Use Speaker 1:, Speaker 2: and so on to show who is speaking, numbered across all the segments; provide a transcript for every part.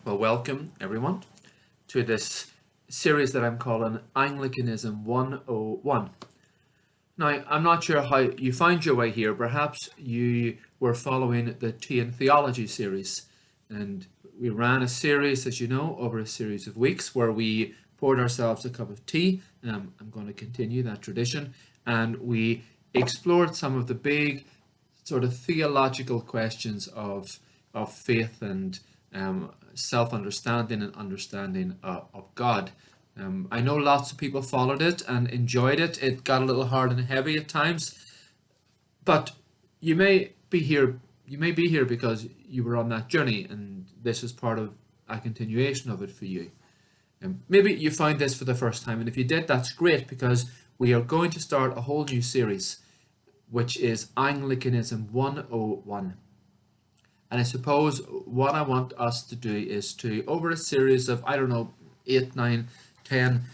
Speaker 1: Well, welcome everyone to this series that I'm calling Anglicanism 101. Now, I'm not sure how you found your way here. Perhaps you were following the Tea and Theology series, and we ran a series, as you know, over a series of weeks where we poured ourselves a cup of tea. I'm going to continue that tradition, and we explored some of the big sort of theological questions of faith and self-understanding and understanding of God. I know lots of people followed it and enjoyed it. It got a little hard and heavy at times, but you may be here. You may be here because you were on that journey, and this is part of a continuation of it for you. Maybe you found this for the first time, and if you did, that's great, because we are going to start a whole new series, which is Anglicanism 101. And I suppose what I want us to do is to, over a series of, I don't know, 8, 9, 10,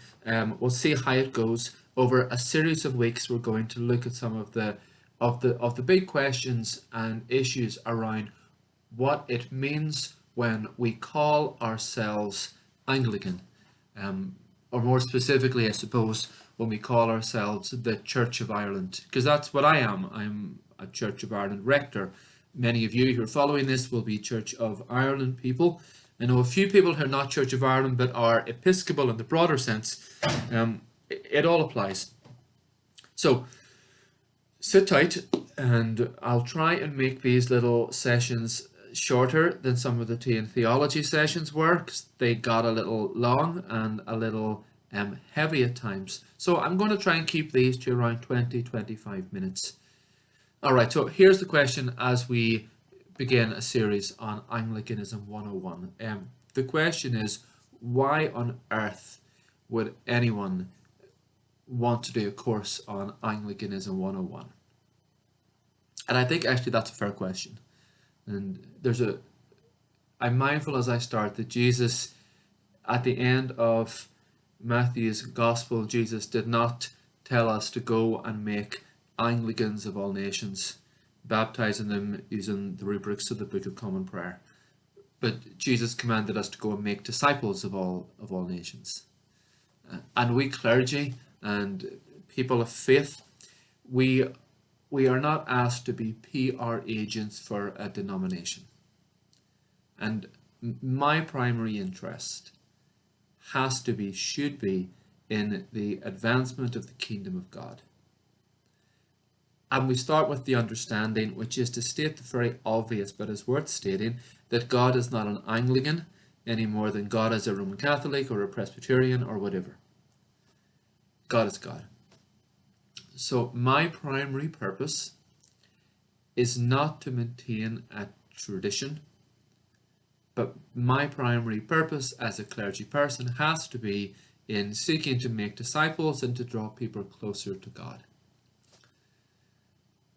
Speaker 1: we'll see how it goes. Over a series of weeks, we're going to look at some of the big questions and issues around what it means when we call ourselves Anglican. Or more specifically, I suppose, when we call ourselves the Church of Ireland, because that's what I am. I'm a Church of Ireland rector. Many of you who are following this will be Church of Ireland people. I know a few people who are not Church of Ireland but are Episcopal in the broader sense. It all applies. So sit tight, and I'll try and make these little sessions shorter than some of the Tea and Theology sessions were, because they got a little long and a little heavy at times. So I'm going to try and keep these to around 20-25 minutes. All right, so here's the question as we begin a series on Anglicanism 101. The question is, why on earth would anyone want to do a course on Anglicanism 101? And I think actually that's a fair question. And I'm mindful as I start that Jesus, at the end of Matthew's Gospel, Jesus did not tell us to go and make Anglicans of all nations, baptizing them using the rubrics of the Book of Common Prayer. But Jesus commanded us to go and make disciples of all nations. And we clergy and people of faith, we are not asked to be PR agents for a denomination. And my primary interest should be in the advancement of the kingdom of God. And we start with the understanding, which is to state the very obvious, but is worth stating, that God is not an Anglican any more than God is a Roman Catholic or a Presbyterian or whatever. God is God. So my primary purpose is not to maintain a tradition, but my primary purpose as a clergy person has to be in seeking to make disciples and to draw people closer to God.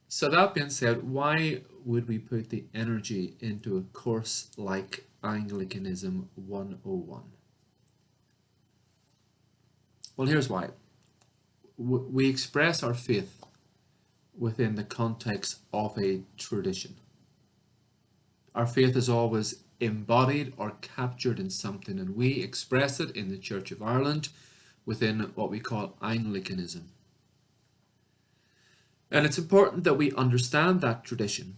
Speaker 1: So that being said, why would we put the energy into a course like Anglicanism 101? Well, here's why. We express our faith within the context of a tradition. Our faith is always embodied or captured in something, and we express it in the Church of Ireland within what we call Anglicanism. And it's important that we understand that tradition,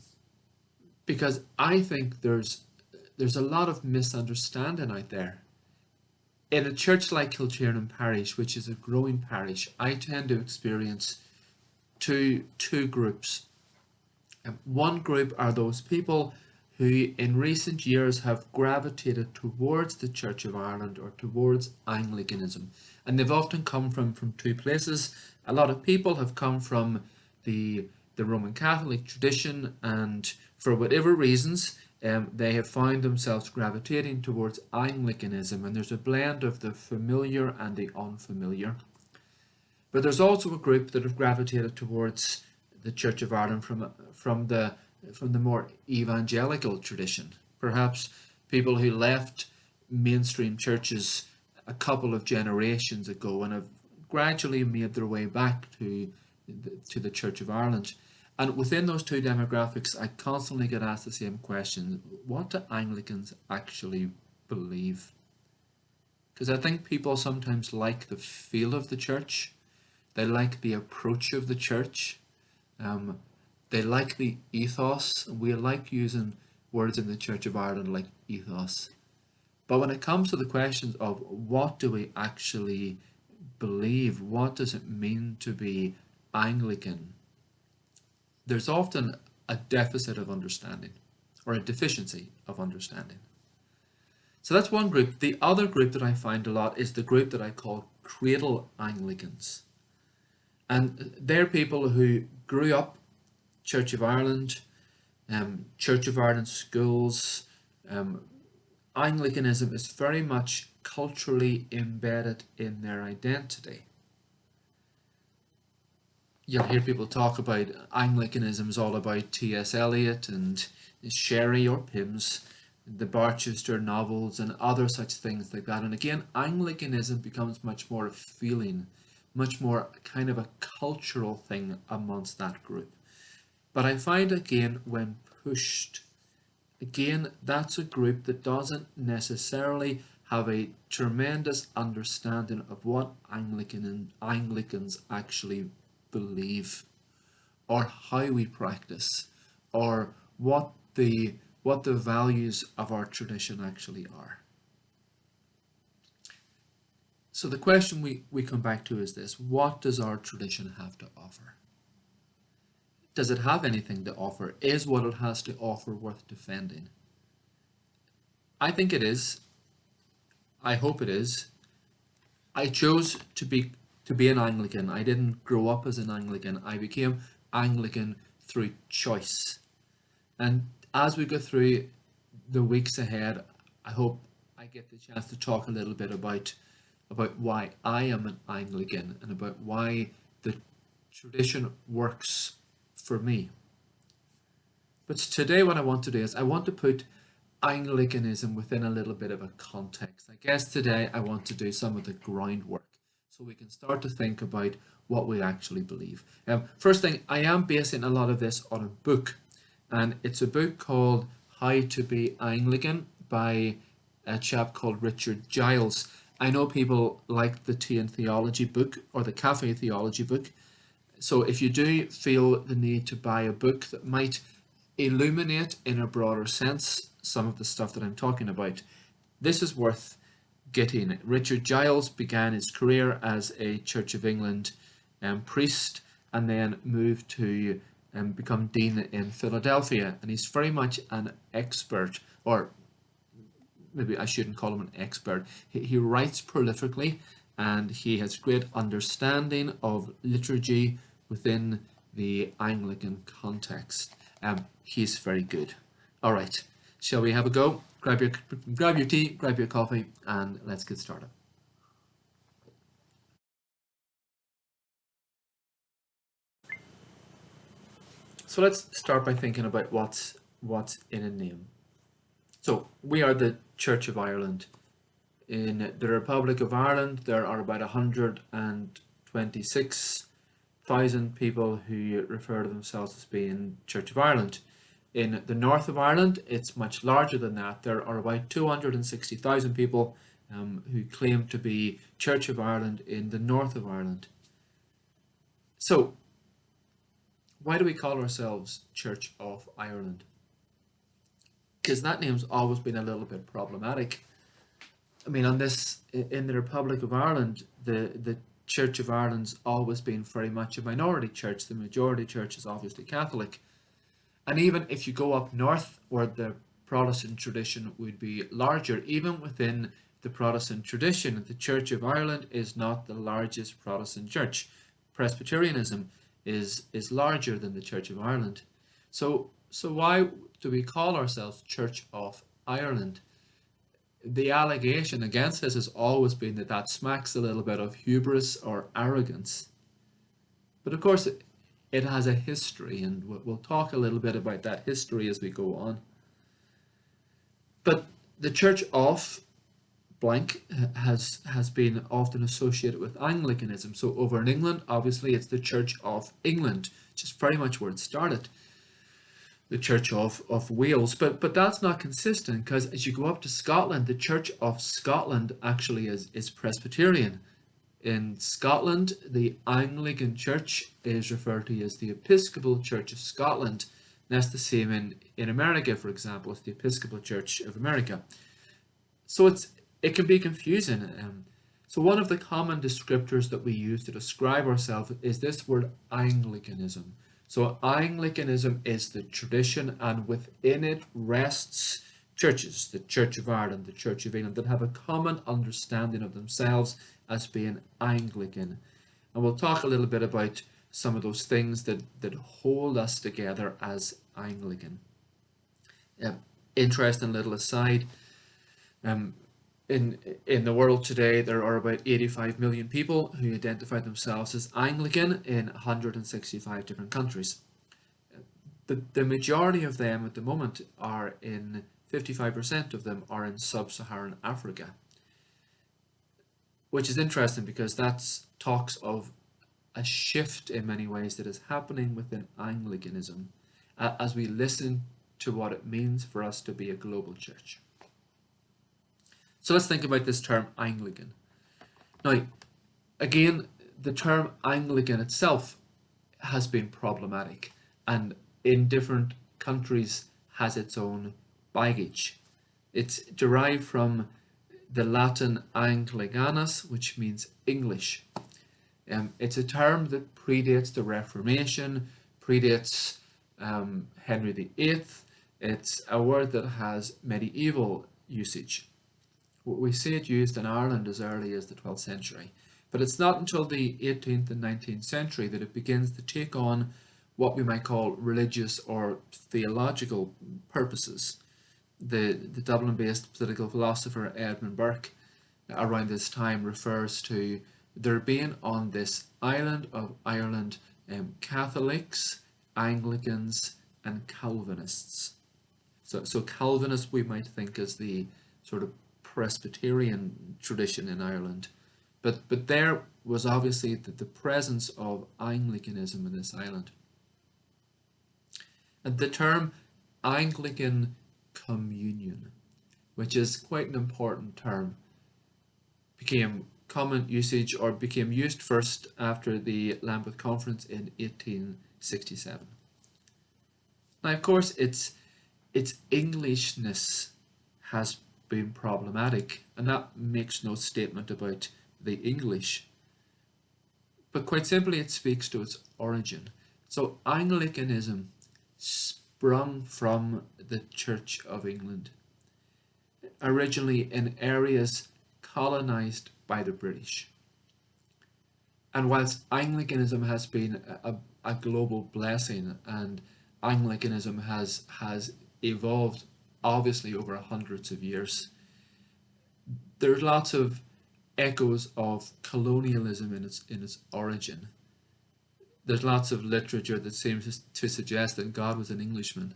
Speaker 1: because I think there's a lot of misunderstanding out there. In a church like Kilternan Parish, which is a growing parish, I tend to experience two groups. One group are those people who in recent years have gravitated towards the Church of Ireland or towards Anglicanism. And they've often come from two places. A lot of people have come from the Roman Catholic tradition, and for whatever reasons, they have found themselves gravitating towards Anglicanism, and there's a blend of the familiar and the unfamiliar. But there's also a group that have gravitated towards the Church of Ireland from the more evangelical tradition. Perhaps people who left mainstream churches a couple of generations ago and have gradually made their way back to the Church of Ireland. And within those two demographics, I constantly get asked the same question: what do Anglicans actually believe. Because I think people sometimes like the feel of the church, they like the approach of the church, um, they like the ethos. We like using words in the Church of Ireland like ethos. But when it comes to the questions of what do we actually believe, what does it mean to be Anglican, there's often a deficit of understanding or a deficiency of understanding. So that's one group. The other group that I find a lot is the group that I call cradle Anglicans. And they're people who grew up Church of Ireland, Church of Ireland schools. Anglicanism is very much culturally embedded in their identity. You'll hear people talk about Anglicanism is all about T.S. Eliot and Sherry or Pym's, the Barchester novels and other such things like that. And again, Anglicanism becomes much more a feeling, much more kind of a cultural thing amongst that group. But I find again, when pushed, again, that's a group that doesn't necessarily have a tremendous understanding of what Anglicans actually believe, or how we practice, or what the values of our tradition actually are. So the question we come back to is this: what does our tradition have to offer? Does it have anything to offer? Is what it has to offer worth defending? I think it is. I hope it is. I chose to be an Anglican. I didn't grow up as an Anglican. I became Anglican through choice. And as we go through the weeks ahead, I hope I get the chance to talk a little bit about why I am an Anglican and about why the tradition works for me. But today what I want to do is I want to put Anglicanism within a little bit of a context. I guess today I want to do some of the groundwork so we can start to think about what we actually believe. First thing, I am basing a lot of this on a book, and it's a book called How to Be Anglican by a chap called Richard Giles. I know people like the Tea and Theology book or the Cafe Theology book. So if you do feel the need to buy a book that might illuminate in a broader sense some of the stuff that I'm talking about, this is worth getting. Richard Giles began his career as a Church of England priest and then moved to become dean in Philadelphia, and he's very much an expert, or maybe I shouldn't call him an expert. He writes prolifically and he has great understanding of liturgy within the Anglican context. He's very good. All right, shall we have a go? Grab your tea, grab your coffee, and let's get started. So let's start by thinking about what's in a name. So we are the Church of Ireland. In the Republic of Ireland, there are about 126,000 people who refer to themselves as being Church of Ireland. In the north of Ireland, it's much larger than that. There are about 260,000 people who claim to be Church of Ireland in the north of Ireland. So, why do we call ourselves Church of Ireland? Because that name's always been a little bit problematic. I mean, in the Republic of Ireland, the Church of Ireland's always been very much a minority church. The majority church is obviously Catholic. And even if you go up north, where the Protestant tradition would be larger, even within the Protestant tradition, the Church of Ireland is not the largest Protestant church. Presbyterianism is larger than the Church of Ireland. So why do we call ourselves Church of Ireland? The allegation against us has always been that smacks a little bit of hubris or arrogance. But of course, it has a history, and we'll talk a little bit about that history as we go on. But the Church of blank has been often associated with Anglicanism. So over in England, obviously, it's the Church of England, which is very much where it started. the Church of Wales. But that's not consistent, because as you go up to Scotland, the Church of Scotland actually is Presbyterian. In Scotland, the Anglican Church is referred to as the Episcopal Church of Scotland. And that's the same in America, for example. It's the Episcopal Church of America. So it can be confusing. So one of the common descriptors that we use to describe ourselves is this word Anglicanism. So Anglicanism is the tradition, and within it rests churches, the Church of Ireland, the Church of England, that have a common understanding of themselves as being Anglican. And we'll talk a little bit about some of those things that hold us together as Anglican. Interesting little aside, in the world today, there are about 85 million people who identify themselves as Anglican in 165 different countries. The majority of them at the moment are 55% of them are in sub-Saharan Africa, which is interesting because that talks of a shift in many ways that is happening within Anglicanism as we listen to what it means for us to be a global church. So let's think about this term Anglican. Now, again, the term Anglican itself has been problematic, and in different countries has its own baggage. It's derived from the Latin Anglicanus, which means English. It's a term that predates the Reformation, predates Henry VIII. It's a word that has medieval usage. We see it used in Ireland as early as the 12th century, but it's not until the 18th and 19th century that it begins to take on what we might call religious or theological purposes. The Dublin-based political philosopher Edmund Burke around this time refers to there being on this island of Ireland Catholics, Anglicans, and Calvinists. So Calvinists we might think as the sort of Presbyterian tradition in Ireland, but there was obviously the presence of Anglicanism in this island. And the term Anglican communion, which is quite an important term, became common usage, or became used first after the Lambeth Conference in 1867. Now, of course, its Englishness has been problematic, and that makes no statement about the English, but quite simply it speaks to its origin. So Anglicanism sprung from the Church of England, originally in areas colonized by the British. And whilst Anglicanism has been a global blessing, and Anglicanism has evolved obviously over hundreds of years, there's lots of echoes of colonialism in its origin. There's lots of literature that seems to suggest that God was an Englishman.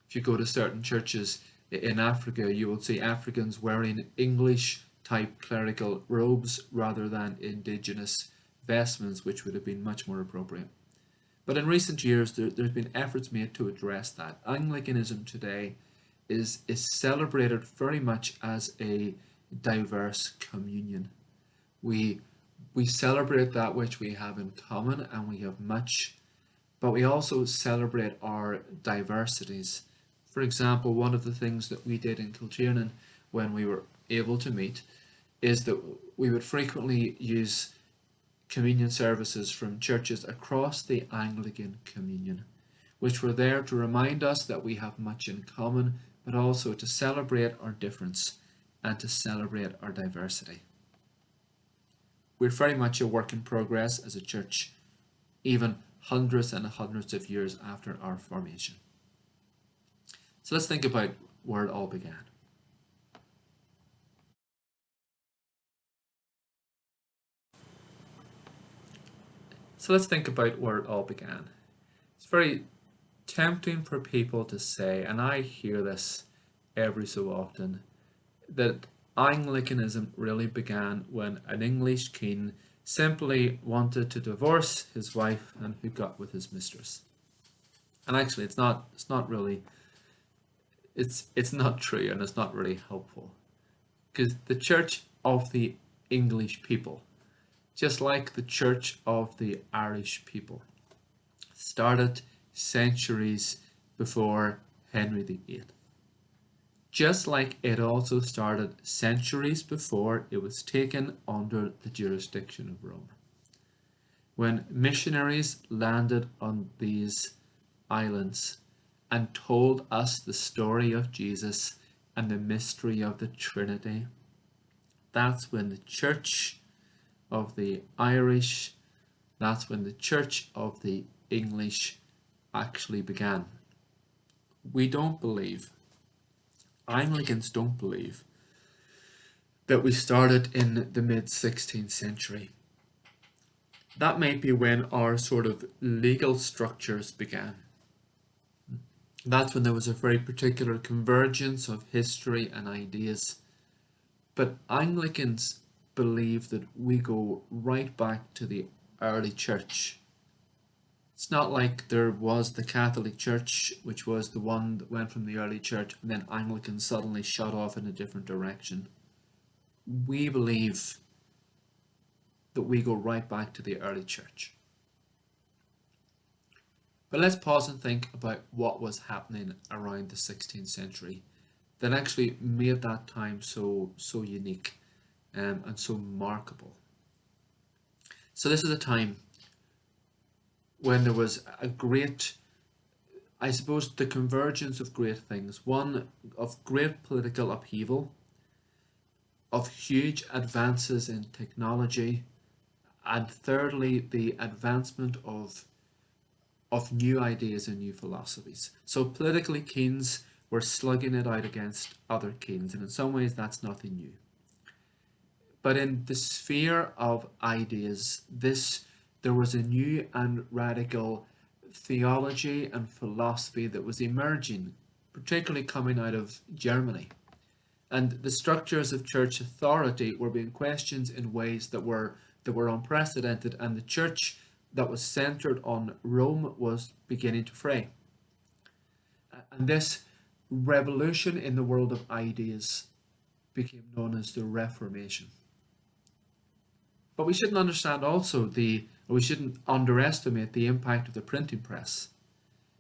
Speaker 1: If you go to certain churches in Africa, you will see Africans wearing English type clerical robes rather than indigenous vestments, which would have been much more appropriate. But in recent years, there's been efforts made to address that. Anglicanism today is celebrated very much as a diverse communion. We celebrate that which we have in common, and we have much, but we also celebrate our diversities. For example, one of the things that we did in Kilternan when we were able to meet is that we would frequently use communion services from churches across the Anglican communion, which were there to remind us that we have much in common, but also to celebrate our difference and to celebrate our diversity. We're very much a work in progress as a church, even hundreds and hundreds of years after our formation. So let's think about where it all began. It's very tempting for people to say, and I hear this every so often, that Anglicanism really began when an English king simply wanted to divorce his wife and hook up with his mistress. And actually, it's not really, it's not true, and it's not really helpful, because the Church of the English people, just like the Church of the Irish people, started centuries before Henry VIII. Just like it also started centuries before it was taken under the jurisdiction of Rome. When missionaries landed on these islands and told us the story of Jesus and the mystery of the Trinity, that's when the Church of the Irish, that's when the Church of the English actually began. We don't believe, Anglicans don't believe, that we started in the mid 16th century. That might be when our sort of legal structures began. That's when there was a very particular convergence of history and ideas. But Anglicans believe that we go right back to the early church. It's not like there was the Catholic Church, which was the one that went from the early church, and then Anglicans suddenly shot off in a different direction. We believe that we go right back to the early church. But let's pause and think about what was happening around the 16th century that actually made that time so unique, and so markable. So this is a time when there was a great, I suppose, the convergence of great things. One, of great political upheaval, of huge advances in technology, and thirdly, the advancement of new ideas and new philosophies. So politically, kings were slugging it out against other kings, and in some ways that's nothing new. But in the sphere of ideas, there was a new and radical theology and philosophy that was emerging, particularly coming out of Germany. And the structures of church authority were being questioned in ways that were unprecedented, and the church that was centered on Rome was beginning to fray. And this revolution in the world of ideas became known as the Reformation. But we shouldn't understand also or we shouldn't underestimate the impact of the printing press.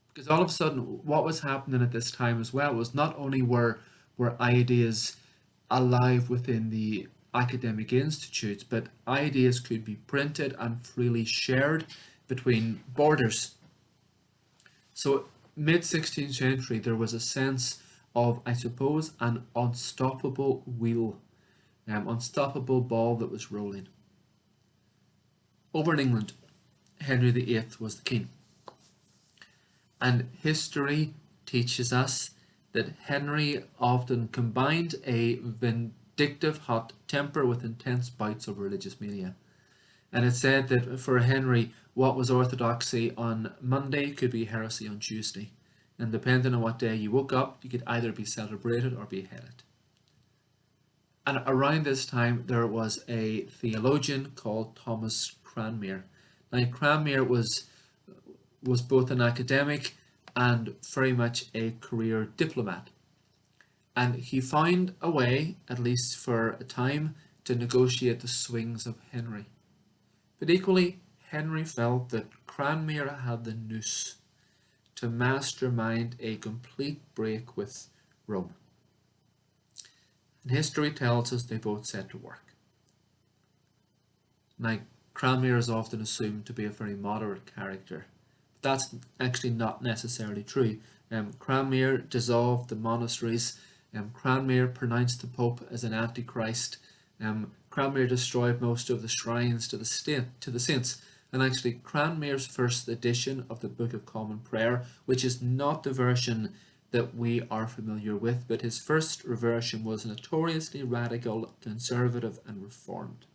Speaker 1: Because all of a sudden, what was happening at this time as well was not only were ideas alive within the academic institutes, but ideas could be printed and freely shared between borders. So, mid 16th century, there was a sense of, I suppose, an unstoppable wheel, unstoppable ball that was rolling. Over in England, Henry VIII was the king. And history teaches us that Henry often combined a vindictive hot temper with intense bouts of religious mania. And it's said that for Henry, what was orthodoxy on Monday could be heresy on Tuesday. And depending on what day you woke up, you could either be celebrated or beheaded. And around this time, there was a theologian called Thomas Cranmere. Now, Cranmere was both an academic and very much a career diplomat. And he found a way, at least for a time, to negotiate the swings of Henry. But equally, Henry felt that Cranmere had the nous to mastermind a complete break with Rome. And history tells us they both set to work. Now, Cranmere is often assumed to be a very moderate character. But that's actually not necessarily true. Cranmere dissolved the monasteries. Cranmere pronounced the Pope as an antichrist. Cranmere destroyed most of the shrines to the saints. And actually, Cranmere's first edition of the Book of Common Prayer, which is not the version that we are familiar with, but his first version was notoriously radical, conservative, and reformed.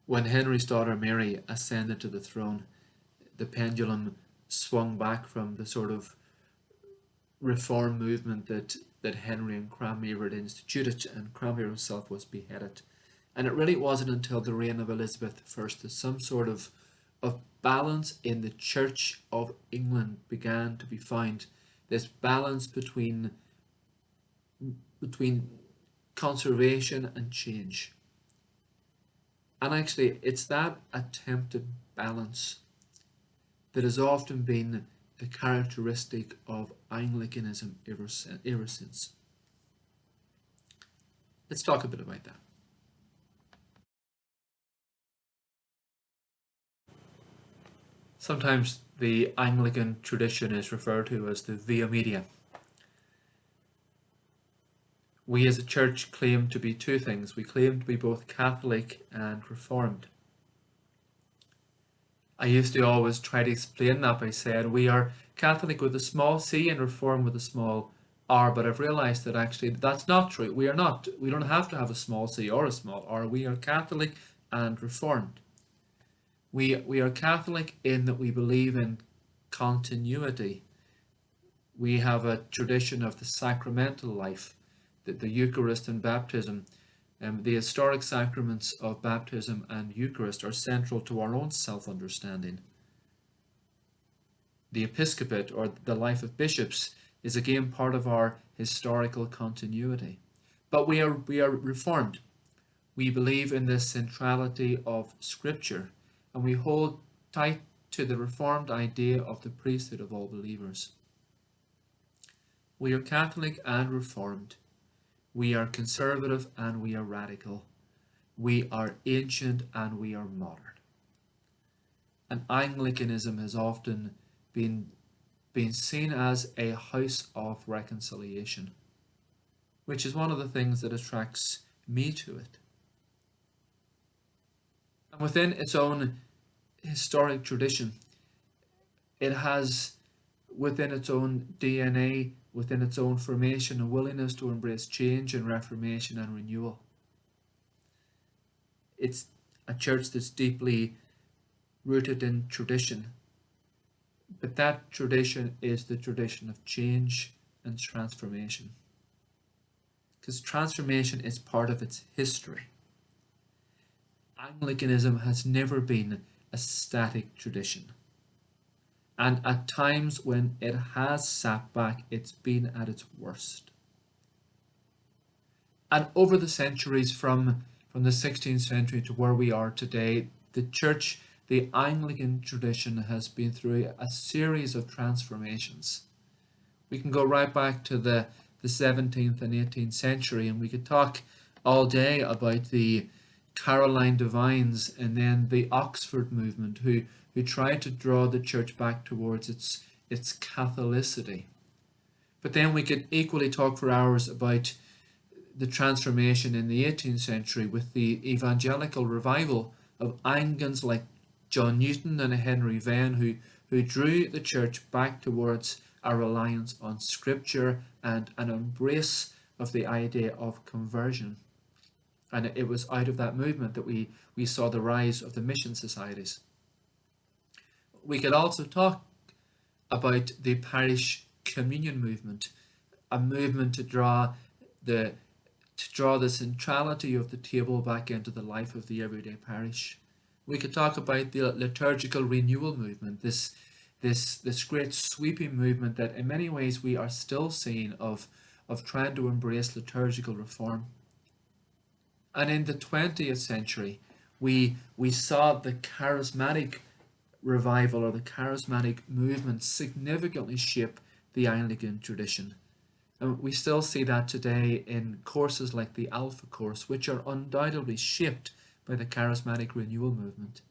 Speaker 1: When Henry's daughter Mary ascended to the throne, the pendulum swung back from the sort of reform movement that Henry and Cranmere had instituted, and Cranmere himself was beheaded. And it really wasn't until the reign of Elizabeth I that some sort of balance in the Church of England began to be found. This balance between conservation and change. And actually, it's that attempted balance that has often been the characteristic of Anglicanism ever since. Let's talk a bit about that. Sometimes the Anglican tradition is referred to as the Via Media. We as a church claim to be two things. We claim to be both Catholic and Reformed. I used to always try to explain that by saying we are Catholic with a small c and Reformed with a small r, but I've realized that actually that's not true. We are not. We don't have to have a small c or a small r. We are Catholic and Reformed. We are Catholic in that we believe in continuity. We have a tradition of the sacramental life, the Eucharist and baptism. The historic sacraments of baptism and Eucharist are central to our own self-understanding. The episcopate, or the life of bishops, is again part of our historical continuity. But we are Reformed. We believe in the centrality of Scripture, and we hold tight to the Reformed idea of the priesthood of all believers. We are Catholic and Reformed. We are conservative and we are radical. We are ancient and we are modern. And Anglicanism has often been seen as a house of reconciliation, which is one of the things that attracts me to it. And within its own historic tradition, it has within its own DNA, within its own formation, a willingness to embrace change and reformation and renewal. It's a church that's deeply rooted in tradition, but that tradition is the tradition of change and transformation, because transformation is part of its history. Anglicanism has never been a static tradition. And at times when it has sat back, it's been at its worst. And over the centuries, from the 16th century to where we are today, the church, the Anglican tradition, has been through a series of transformations. We can go right back to the 17th and 18th century, and we could talk all day about the Caroline divines and then the Oxford movement, who tried to draw the church back towards its Catholicity. But then we could equally talk for hours about the transformation in the 18th century with the evangelical revival of Anglicans like John Newton and Henry Venn, who drew the church back towards a reliance on Scripture and an embrace of the idea of conversion. And it was out of that movement that we saw the rise of the mission societies. We could also talk about the parish communion movement, a movement to draw the centrality of the table back into the life of the everyday parish. We could talk about the liturgical renewal movement, this great sweeping movement that in many ways we are still seeing of trying to embrace liturgical reform. And in the 20th century, we saw the charismatic revival or the charismatic movement significantly shape the Anglican tradition. And we still see that today in courses like the Alpha course, which are undoubtedly shaped by the charismatic renewal movement.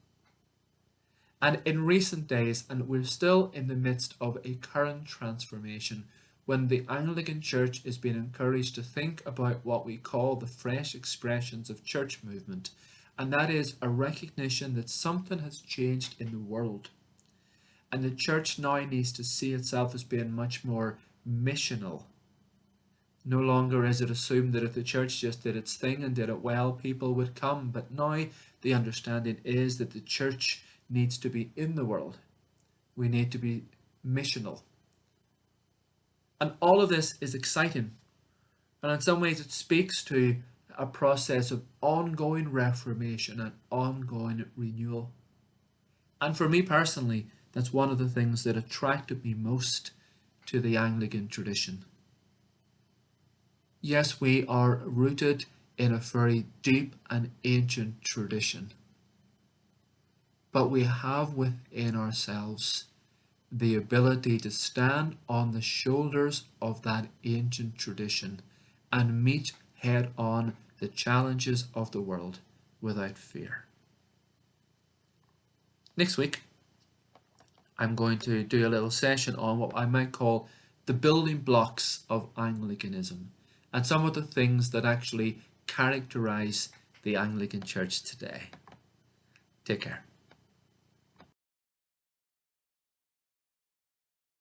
Speaker 1: And in recent days, and we're still in the midst of a current transformation, when the Anglican Church is being encouraged to think about what we call the fresh expressions of church movement, and that is a recognition that something has changed in the world. And the church now needs to see itself as being much more missional. No longer is it assumed that if the church just did its thing and did it well, people would come. But now the understanding is that the church needs to be in the world. We need to be missional. And all of this is exciting. And in some ways it speaks to a process of ongoing reformation and ongoing renewal. And for me personally, that's one of the things that attracted me most to the Anglican tradition. Yes, we are rooted in a very deep and ancient tradition, but we have within ourselves the ability to stand on the shoulders of that ancient tradition and meet head on the challenges of the world without fear. Next week, I'm going to do a little session on what I might call the building blocks of Anglicanism and some of the things that actually characterize the Anglican Church today. Take care.